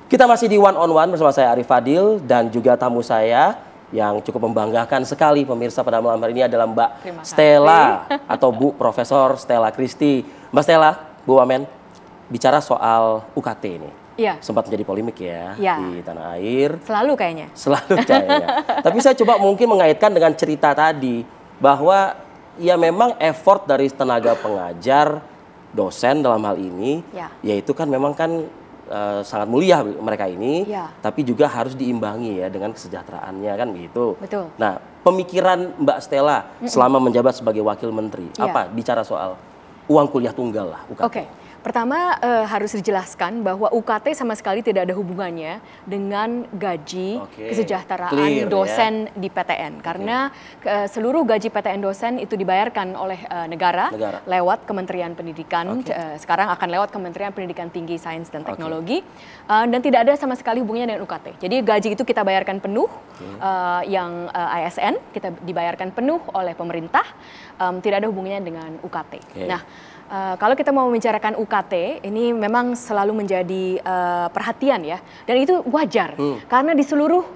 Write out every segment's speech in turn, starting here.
Kita masih di One on One bersama saya Arif Fadil dan juga tamu saya yang cukup membanggakan sekali pemirsa pada malam hari ini adalah Mbak Stella atau Bu Profesor Stella Christy. Mbak Stella, Bu Wamen, bicara soal UKT ini. Ya. Sempat menjadi polemik ya di tanah air. Selalu kayaknya. Selalu kayaknya. Tapi saya coba mungkin mengaitkan dengan cerita tadi bahwa ya memang effort dari tenaga pengajar, dosen dalam hal ini, yaitu kan memang kan sangat mulia mereka ini, tapi juga harus diimbangi ya dengan kesejahteraannya kan gitu. Betul. Nah, pemikiran Mbak Stella selama menjabat sebagai wakil menteri, apa bicara soal uang kuliah tunggal lah UKT? Oke. Pertama harus dijelaskan bahwa UKT sama sekali tidak ada hubungannya dengan gaji kesejahteraan dosen di PTN. Karena seluruh gaji PTN dosen itu dibayarkan oleh negara lewat Kementerian Pendidikan. Sekarang akan lewat Kementerian Pendidikan Tinggi, Sains dan Teknologi. Dan tidak ada sama sekali hubungannya dengan UKT. Jadi gaji itu kita bayarkan penuh, yang ASN kita dibayarkan penuh oleh pemerintah. Tidak ada hubungannya dengan UKT. Nah, kalau kita mau membicarakan UKT, ini memang selalu menjadi perhatian ya, dan itu wajar karena di seluruh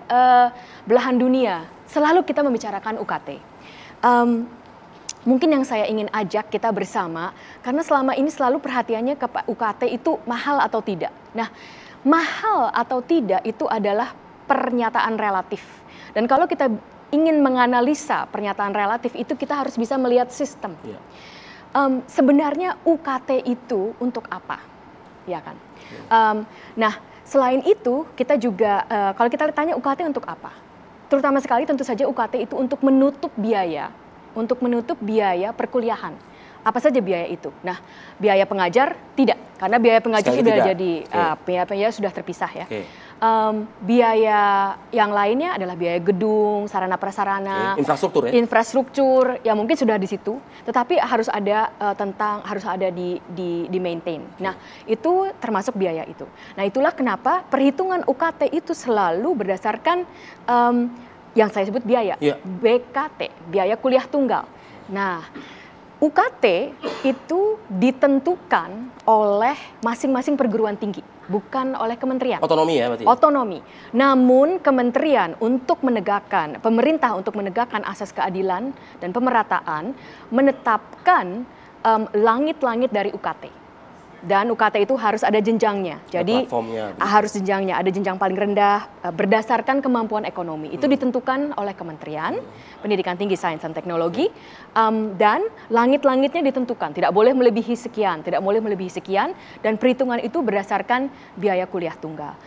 belahan dunia selalu kita membicarakan UKT. Mungkin yang saya ingin ajak kita bersama, karena selama ini selalu perhatiannya ke UKT itu mahal atau tidak. Nah, mahal atau tidak itu adalah pernyataan relatif, dan kalau kita ingin menganalisa pernyataan relatif itu kita harus bisa melihat sistem. Sebenarnya UKT itu untuk apa, ya kan? Nah, selain itu kita juga kalau kita tanya UKT untuk apa, terutama sekali tentu saja UKT itu untuk menutup biaya perkuliahan. Apa saja biaya itu? Nah, biaya pengajar tidak, karena biaya pengajar sudah jadi biaya sudah terpisah ya. Biaya yang lainnya adalah biaya gedung, sarana prasarana, infrastruktur yang mungkin sudah di situ, tetapi harus ada harus ada di maintain. Nah, itu termasuk biaya itu. Nah, itulah kenapa perhitungan UKT itu selalu berdasarkan yang saya sebut biaya, BKT, biaya kuliah tunggal. Nah, UKT itu ditentukan oleh masing-masing perguruan tinggi, bukan oleh kementerian. Otonomi ya berarti? Otonomi. Namun kementerian pemerintah untuk menegakkan asas keadilan dan pemerataan menetapkan langit-langit dari UKT. Dan UKT itu harus ada jenjangnya. Jadi harus jenjangnya, ada jenjang paling rendah berdasarkan kemampuan ekonomi. Itu ditentukan oleh Kementerian Pendidikan Tinggi, Sains dan Teknologi, dan langit-langitnya ditentukan. Tidak boleh melebihi sekian, dan perhitungan itu berdasarkan biaya kuliah tunggal.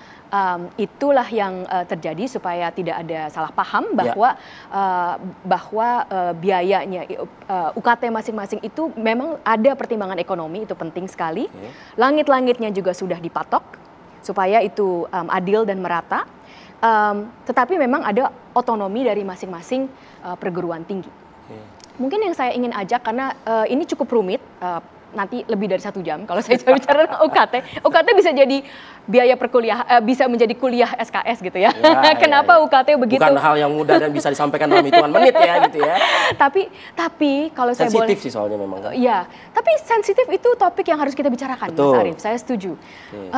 Itulah yang terjadi supaya tidak ada salah paham bahwa biayanya UKT masing-masing itu memang ada pertimbangan ekonomi, itu penting sekali. Langit-langitnya juga sudah dipatok supaya itu adil dan merata. Tetapi memang ada otonomi dari masing-masing perguruan tinggi. Mungkin yang saya ingin ajak, karena ini cukup rumit, nanti lebih dari 1 jam kalau saya bicara tentang UKT bisa jadi biaya perkuliahan, bisa menjadi kuliah SKS gitu ya. Kenapa UKT begitu? Bukan hal yang mudah dan bisa disampaikan dalam hitungan menit ya gitu ya. Tapi kalau saya boleh, sensitif sih soalnya memang. Iya, tapi sensitif itu topik yang harus kita bicarakan, Mas Arif. Saya setuju.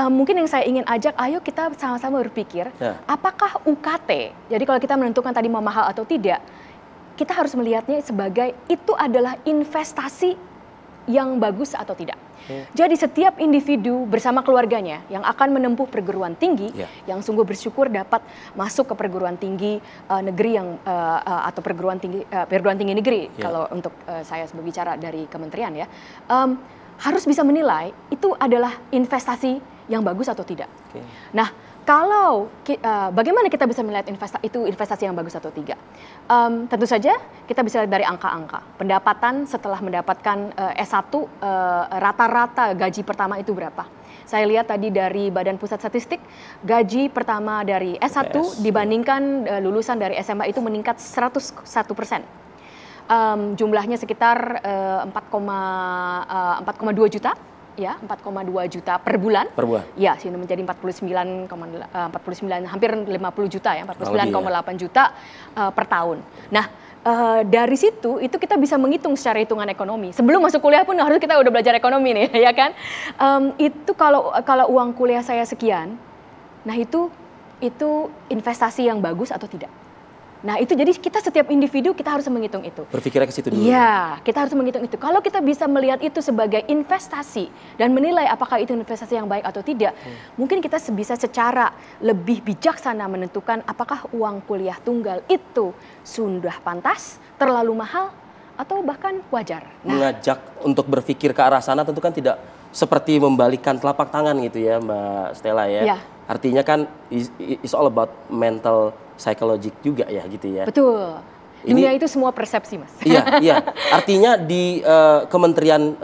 Mungkin yang saya ingin ajak, ayo kita sama-sama berpikir, apakah UKT? Jadi kalau kita menentukan tadi mau mahal atau tidak, kita harus melihatnya sebagai itu adalah investasi yang bagus atau tidak. Jadi setiap individu bersama keluarganya yang akan menempuh perguruan tinggi, yang sungguh bersyukur dapat masuk ke perguruan tinggi negeri atau perguruan tinggi negeri, kalau untuk saya berbicara dari kementerian ya, harus bisa menilai itu adalah investasi yang bagus atau tidak. Nah, kalau bagaimana kita bisa melihat itu investasi yang bagus atau tidak? Tentu saja kita bisa lihat dari angka-angka. Pendapatan setelah mendapatkan S1, rata-rata gaji pertama itu berapa? Saya lihat tadi dari Badan Pusat Statistik, gaji pertama dari S1 dibandingkan lulusan dari SMA itu meningkat 101%. Jumlahnya sekitar 4,2 juta. Ya, 4,2 juta per bulan. Ya, sini menjadi 49, hampir 50 juta ya, 49,8 juta per tahun. Nah, dari situ itu kita bisa menghitung secara hitungan ekonomi. Sebelum masuk kuliah pun harus kita udah belajar ekonomi nih, ya kan? Itu kalau uang kuliah saya sekian, Nah itu investasi yang bagus atau tidak. Nah itu jadi kita setiap individu kita harus menghitung itu. Berpikirnya ke situ dulu. Iya, kita harus menghitung itu. Kalau kita bisa melihat itu sebagai investasi dan menilai apakah itu investasi yang baik atau tidak, mungkin kita bisa secara lebih bijaksana menentukan apakah uang kuliah tunggal itu sudah pantas, terlalu mahal, atau bahkan wajar. Mengajak untuk berpikir ke arah sana tentu kan tidak seperti membalikan telapak tangan gitu ya Mbak Stella ya. Artinya kan it's all about mental psychological juga ya gitu ya. Betul. Dunia itu semua persepsi Mas. Iya. Artinya di Kementerian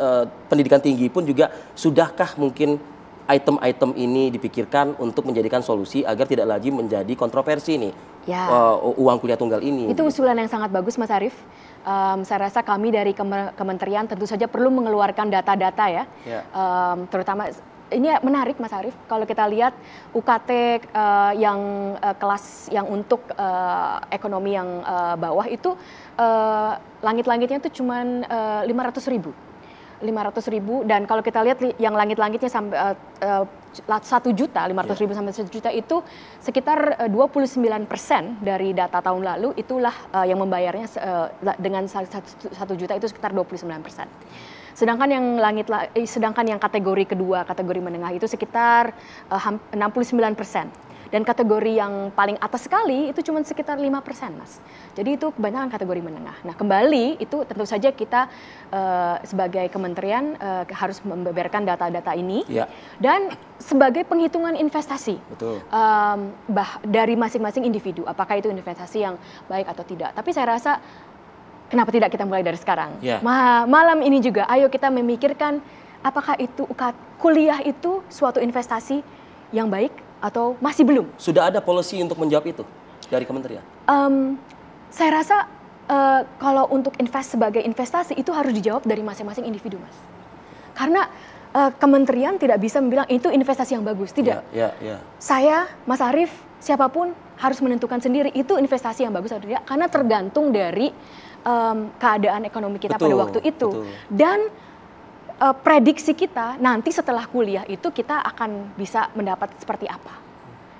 Pendidikan Tinggi pun juga sudahkah mungkin item-item ini dipikirkan untuk menjadikan solusi agar tidak lagi menjadi kontroversi nih uang kuliah tunggal ini. Itu usulan yang sangat bagus Mas Arief. Saya rasa kami dari kementerian tentu saja perlu mengeluarkan data-data ya. Terutama ini menarik Mas Arief, kalau kita lihat UKT yang kelas yang untuk ekonomi yang bawah itu langit-langitnya itu cuma 500.000. 500.000 dan kalau kita lihat yang langit-langitnya sampai 1 juta, 500.000 sampai 1 juta itu sekitar 29% dari data tahun lalu itulah yang membayarnya dengan 1 juta itu sekitar 29%. Sedangkan yang kategori kedua, kategori menengah itu sekitar 69%. Dan kategori yang paling atas sekali itu cuma sekitar 5%, Mas. Jadi itu kebanyakan kategori menengah. Nah, kembali itu tentu saja kita sebagai kementerian harus membeberkan data-data ini dan sebagai penghitungan investasi. Betul. Dari masing-masing individu, apakah itu investasi yang baik atau tidak. Tapi saya rasa kenapa tidak kita mulai dari sekarang? Malam ini juga, ayo kita memikirkan apakah itu kuliah itu suatu investasi yang baik atau masih belum? Sudah ada policy untuk menjawab itu dari kementerian? Saya rasa kalau untuk sebagai investasi itu harus dijawab dari masing-masing individu, Mas. Karena kementerian tidak bisa bilang itu investasi yang bagus, tidak. Saya, Mas Arief, siapapun harus menentukan sendiri itu investasi yang bagus atau tidak, karena tergantung dari keadaan ekonomi kita pada waktu itu. Dan prediksi kita nanti setelah kuliah itu kita akan bisa mendapat seperti apa.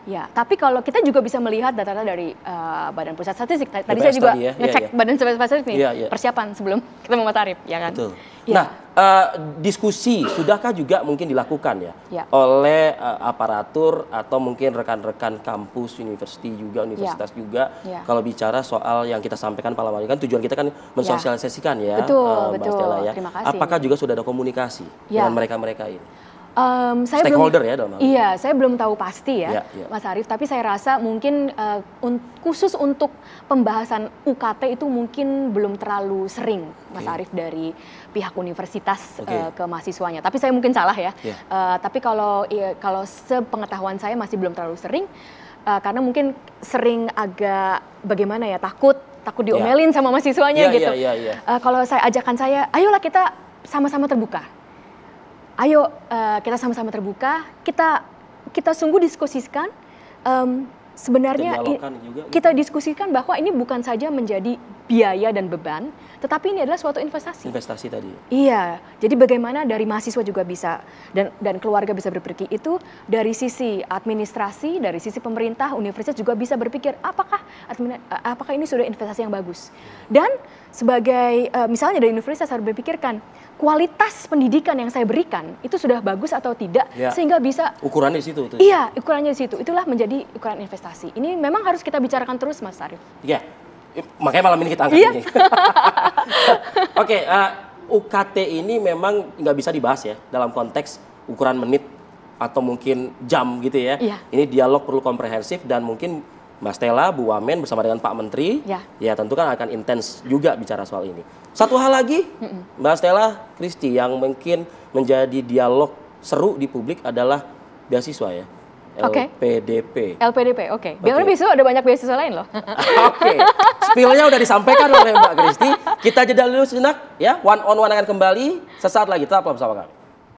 Ya, tapi kalau kita juga bisa melihat data-data dari Badan Pusat Statistik. Tadi saya juga ngecek Badan Pusat Statistik nih, persiapan sebelum ketemu Mas Arief, ya kan? Betul. Nah, diskusi sudahkah juga mungkin dilakukan ya oleh aparatur atau mungkin rekan-rekan kampus, universitas juga kalau bicara soal yang kita sampaikan malam hari, kan tujuan kita kan mensosialisasikan ya, Mbak Stella ya. Apakah juga sudah ada komunikasi dengan mereka-mereka ini? Stakeholder ya dalam hal ini. Iya, saya belum tahu pasti ya, Mas Arief. Tapi saya rasa mungkin khusus untuk pembahasan UKT itu mungkin belum terlalu sering, Mas Arief, dari pihak universitas ke mahasiswanya. Tapi saya mungkin salah ya. Tapi kalau sepengetahuan saya masih belum terlalu sering, karena mungkin sering agak bagaimana ya, takut diomelin sama mahasiswanya gitu. Kalau saya ajakan ayolah kita sama-sama terbuka. Ayo kita sama-sama terbuka, kita sungguh diskusikan, sebenarnya kita diskusikan bahwa ini bukan saja menjadi biaya dan beban, tetapi ini adalah suatu investasi. Investasi tadi. Iya, jadi bagaimana dari mahasiswa juga bisa dan keluarga bisa berpikir itu, dari sisi administrasi, dari sisi pemerintah, universitas juga bisa berpikir apakah ini sudah investasi yang bagus. Dan sebagai misalnya dari universitas harus berpikirkan kualitas pendidikan yang saya berikan itu sudah bagus atau tidak, sehingga bisa ukurannya di situ. Iya, ukurannya di situ. Itulah menjadi ukuran investasi. Ini memang harus kita bicarakan terus, Mas Arief. Iya, makanya malam ini kita angkat ini. Oke, UKT ini memang nggak bisa dibahas ya dalam konteks ukuran menit atau mungkin jam gitu ya. Ini dialog perlu komprehensif dan mungkin Mbak Stella, Bu Wamen bersama dengan Pak Menteri, ya tentu kan akan intens juga bicara soal ini. Satu hal lagi, Mbak Stella, Kristi, yang mungkin menjadi dialog seru di publik adalah beasiswa ya, LPDP. Biar besok ada banyak beasiswa lain loh. Spill-nya udah disampaikan oleh Mbak Kristi. Kita jeda dulu sejenak, ya. One on one akan kembali sesaat lagi. Tetaplah bersama kami.